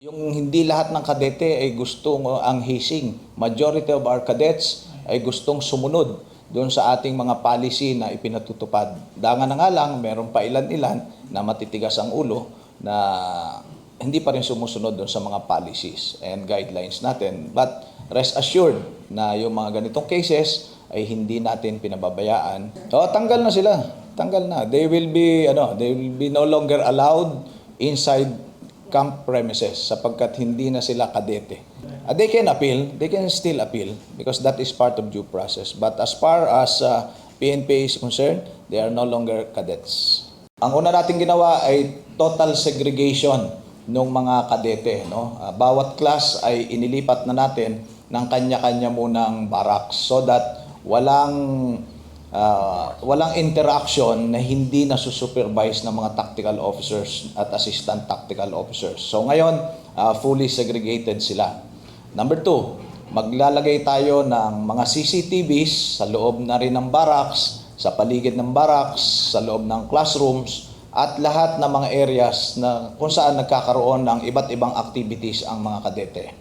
Yung hindi lahat ng kadete ay gustong ang hising. Majority of our cadets ay gustong sumunod doon sa ating mga policy na ipinatutupad. Dangan na nga lang, meron pa ilan-ilan na matitigas ang ulo na hindi pa rin sumusunod doon sa mga policies and guidelines natin. But rest assured na yung mga ganitong cases ay hindi natin pinababayaan. Tanggal na sila. Tanggal na. They will be no longer allowed inside camp premises sapagkat hindi na sila kadete. They can appeal, they can still appeal because that is part of due process. But as far as PNP is concerned, they are no longer cadets. Ang una natin ginawa ay total segregation ng mga kadete. No? Bawat class ay inilipat na natin ng kanya-kanya munang barracks so that walang interaction na hindi nasusupervise ng mga tactical officers at assistant tactical officers. So ngayon, fully segregated sila. Number 2, maglalagay tayo ng mga CCTVs sa loob na rin ng barracks, sa paligid ng barracks, sa loob ng classrooms, at lahat ng mga areas na kung saan nagkakaroon ng iba't ibang activities ang mga kadete.